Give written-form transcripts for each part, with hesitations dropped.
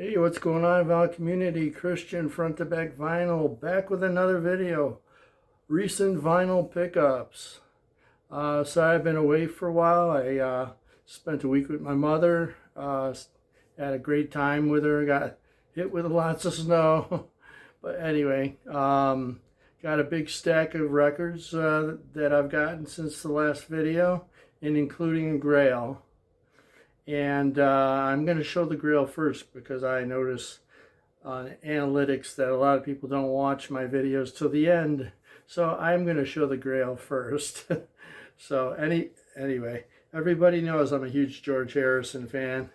Hey, what's going on, vinyl community? Christian front to back vinyl, back with another video. Recent vinyl pickups. Sorry I've been away for a while. I spent a week with my mother. Had a great time with her. Got hit with lots of snow. But anyway, got a big stack of records that I've gotten since the last video, and including GRAIL. And I'm going to show the GRAIL first because I notice on analytics that a lot of people don't watch my videos till the end. So I'm going to show the GRAIL first. So anyway, everybody knows I'm a huge George Harrison fan.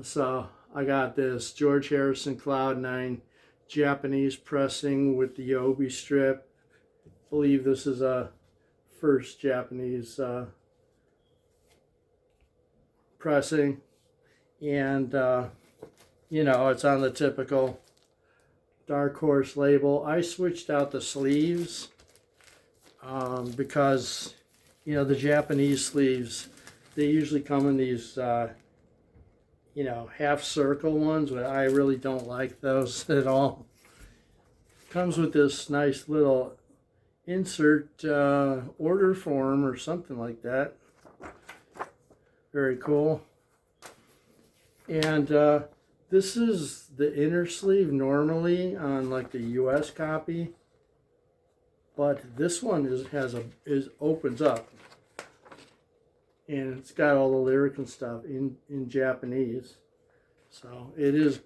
So I got this George Harrison Cloud 9 Japanese pressing with the obi strip. I believe this is a first Japanese pressing, and you know, it's on the typical Dark Horse label. I switched out the sleeves because, you know, the Japanese sleeves, they usually come in these you know, half circle ones, but I really don't like those at all. Comes with this nice little insert order form or something like that. Very cool. And this is the inner sleeve normally on like the US copy, but this one opens up, and it's got all the lyric and stuff in Japanese. So it is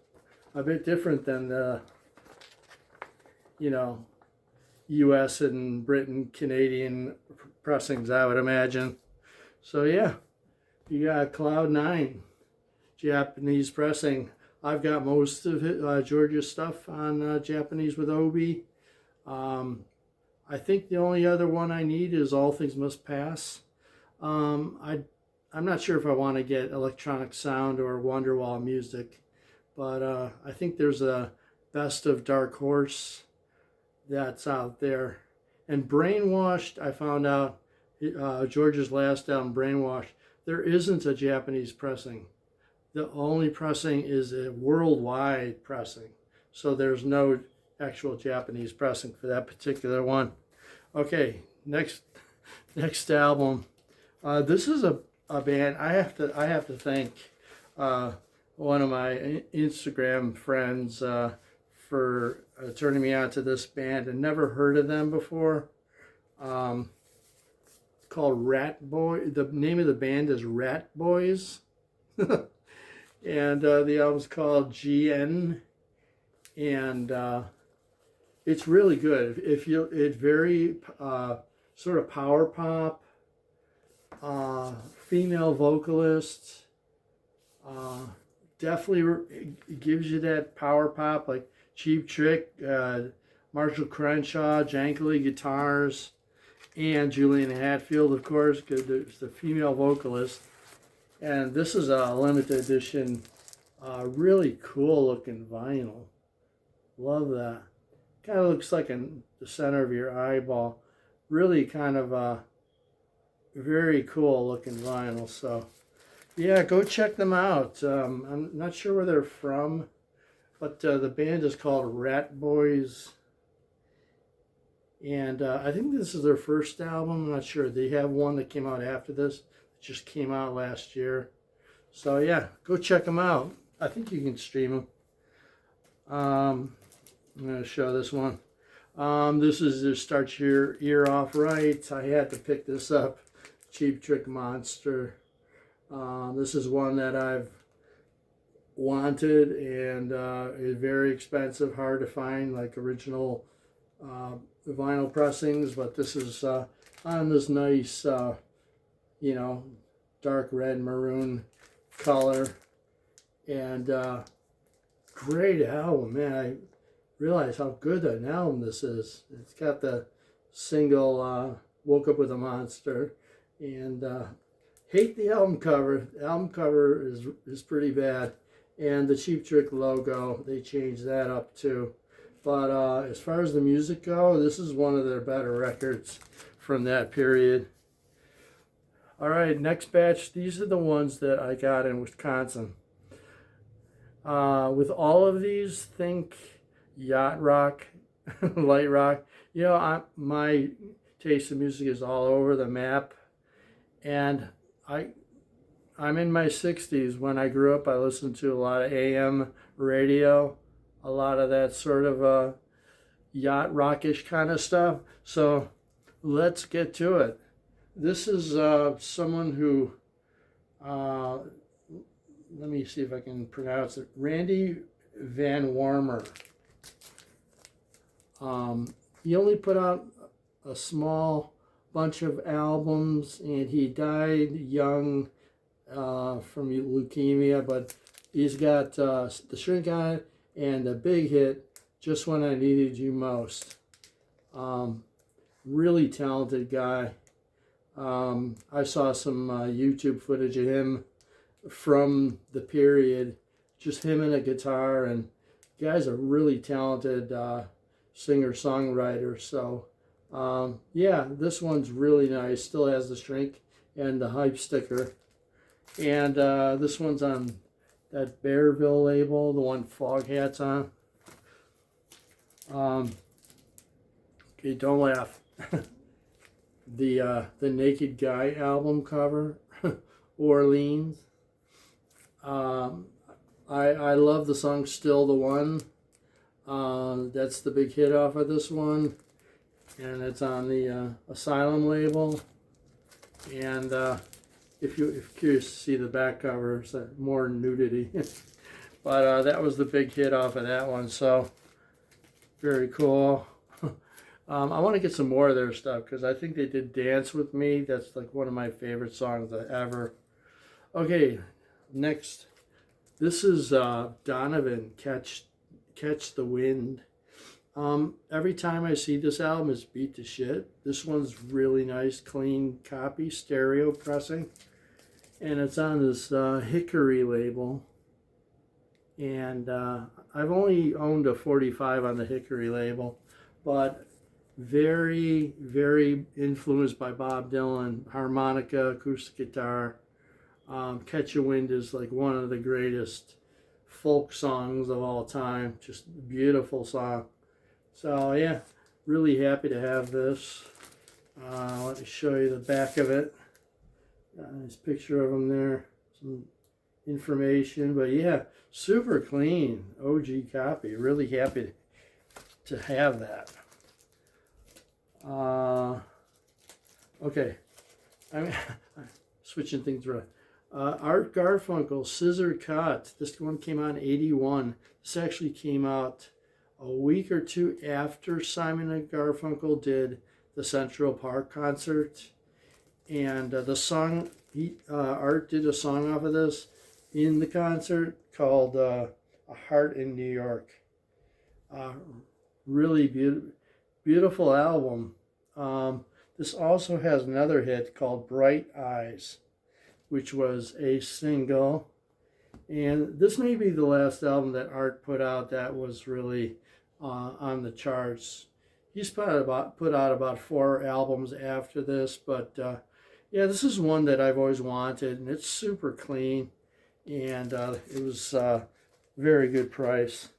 a bit different than the, you know, US and Britain, Canadian pressings, I would imagine. So yeah. You got Cloud 9 Japanese pressing. I've got most of it, George's stuff on Japanese with obi. I think the only other one I need is All Things Must Pass. I'm not sure if I want to get Electronic Sound or Wonderwall Music, but I think there's a Best of Dark Horse that's out there. And Brainwashed, I found out, George's last album, Brainwashed, there isn't a Japanese pressing. The only pressing is a worldwide pressing. So there's no actual Japanese pressing for that particular one. Okay, next album. This is a band I have to thank one of my Instagram friends for turning me on to this band. and never heard of them before. Called Rat Boy. The name of the band is Rat Boys. And the album's called GN, and it's really good. It's very sort of power pop, female vocalist, definitely gives you that power pop like Cheap Trick, Marshall Crenshaw, jangly guitars, and Julian Hatfield, of course, because there's the female vocalist. And this is a limited edition, really cool looking vinyl. Love that. Kind of looks like in the center of your eyeball. Really kind of a very cool looking vinyl. So yeah, go check them out. I'm not sure where they're from, but the band is called Rat Boys. And I think this is their first album. I'm not sure. They have one that came out after this. It just came out last year. So yeah, go check them out. I think you can stream them. I'm going to show this one. This is to start your ear off right. I had to pick this up. Cheap Trick Monster. This is one that I've wanted, and is very expensive, hard to find, like original vinyl pressings, but this is on this nice, you know, dark red maroon color, and great album, man. I realize how good an album this is. It's got the single Woke Up With a Monster, and hate the album cover. The album cover is pretty bad, and the Cheap Trick logo, they changed that up too. But as far as the music go, this is one of their better records from that period. All right, next batch. These are the ones that I got in Wisconsin. With all of these, think yacht rock, light rock. You know, my taste in music is all over the map, and I'm in my 60s. When I grew up, I listened to a lot of AM radio, a lot of that sort of yacht rockish kind of stuff. So let's get to it. This is someone who, let me see if I can pronounce it, Randy Van Warmer. He only put out a small bunch of albums, and he died young from leukemia, but he's got The Shrink on it and the big hit, Just When I Needed You Most. Really talented guy. I saw some YouTube footage of him from the period, just him and a guitar, and the guy's a really talented singer-songwriter. So yeah, this one's really nice. Still has the shrink and the hype sticker. And this one's on that Bearville label, the one Foghat's on. Okay, don't laugh. The Naked Guy album cover, Orleans. I love the song Still the One. That's the big hit off of this one, and it's on the Asylum label. And if you're curious to see the back cover, it's more nudity. But that was the big hit off of that one, so very cool. I want to get some more of their stuff because I think they did Dance With Me. That's like one of my favorite songs ever. Okay, next. This is Donovan, Catch the Wind. Every time I see this album, it's beat to shit. This one's really nice, clean copy, stereo pressing. And it's on this Hickory label. And I've only owned a 45 on the Hickory label, but very, very influenced by Bob Dylan. Harmonica, acoustic guitar. Catch a Wind is like one of the greatest folk songs of all time. Just a beautiful song. So yeah, really happy to have this. Let me show you the back of it. Got a nice picture of them there. Some information, but yeah, super clean OG copy. Really happy to have that. Okay, I'm switching things around. Art Garfunkel, Scissor Cut. This one came out in '81. This actually came out a week or two after Simon and Garfunkel did the Central Park concert. And the song, Art did a song off of this in the concert called A Heart in New York. Really beautiful album. This also has another hit called Bright Eyes, which was a single. And this may be the last album that Art put out that was really on the charts. He's put out about 4 albums after this, but yeah, this is one that I've always wanted, and it's super clean, and it was very good price.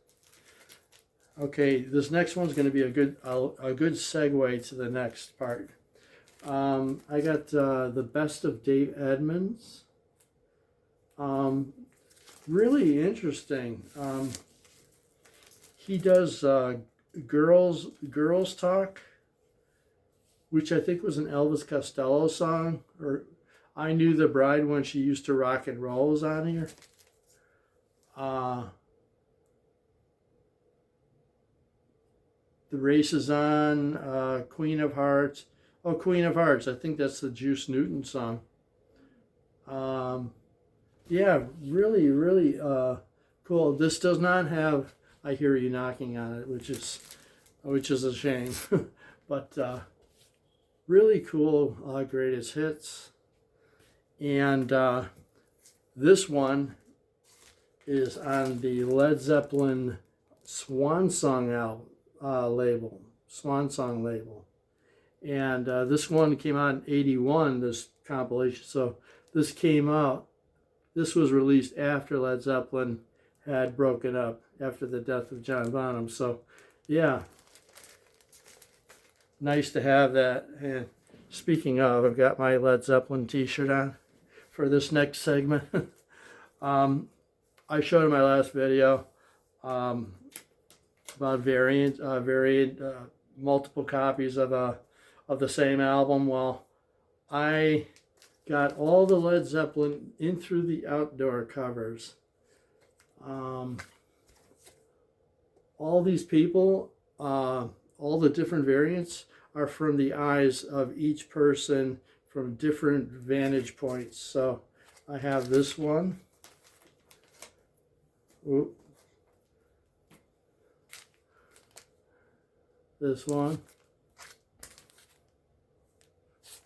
Okay, this next one's going to be a good segue to the next part. I got the Best of Dave Edmunds. Really interesting. He does Girls Talk, which I think was an Elvis Costello song, or I Knew the Bride When She Used to Rock and Roll is on here. The Race is on, Queen of Hearts. Oh, Queen of Hearts, I think that's the Juice Newton song. Yeah, really, really cool. This does not have I Hear You Knocking on it, which is a shame. But really cool, greatest hits. And this one is on the Led Zeppelin Swan Song label, Swan Song label. And this one came out in '81, this compilation. So this came out, this was released after Led Zeppelin had broken up after the death of John Bonham. So, yeah, nice to have that. And speaking of, I've got my Led Zeppelin t-shirt on for this next segment. I showed in my last video about varied multiple copies of the same album. Well, I got all the Led Zeppelin in through the outdoor covers. All these people, all the different variants are from the eyes of each person from different vantage points. So I have this one. Ooh. This one.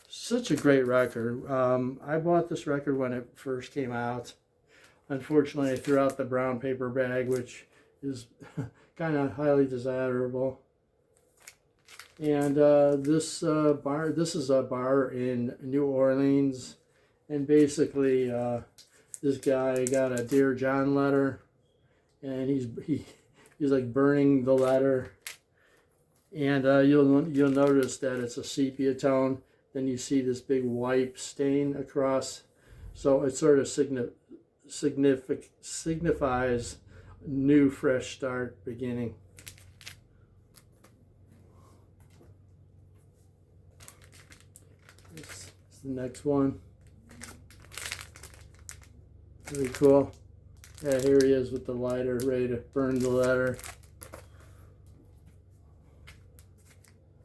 Such a great record. I bought this record when it first came out. Unfortunately, I threw out the brown paper bag, which is kind of highly desirable. And this is a bar in New Orleans, and basically this guy got a Dear John letter, and he's like burning the letter, and you'll notice that it's a sepia tone. Then you see this big wipe stain across, so it sort of signifies new, fresh start, beginning. This is the next one. Very cool. Yeah, here he is with the lighter, ready to burn the letter.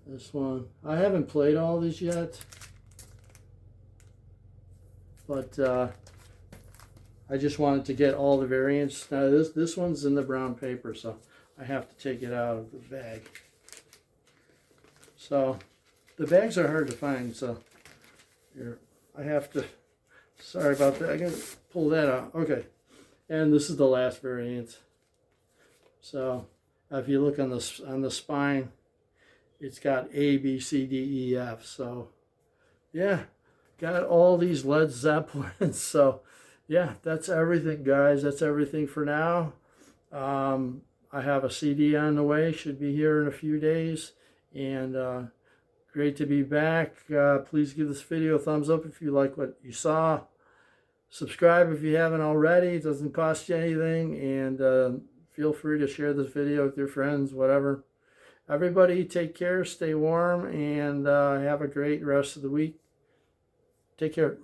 This one. I haven't played all these yet, but I just wanted to get all the variants. Now this one's in the brown paper, so I have to take it out of the bag. So the bags are hard to find, so here I have to. Sorry about that. I gotta pull that out. Okay, and this is the last variant. So if you look on the spine, it's got A, B, C, D, E, F. So yeah, got all these Led Zeppelins. So yeah, that's everything, guys. That's everything for now. I have a CD on the way. Should be here in a few days. And great to be back. Please give this video a thumbs up if you like what you saw. Subscribe if you haven't already. It doesn't cost you anything. And feel free to share this video with your friends, whatever. Everybody take care, stay warm, and have a great rest of the week. Take care.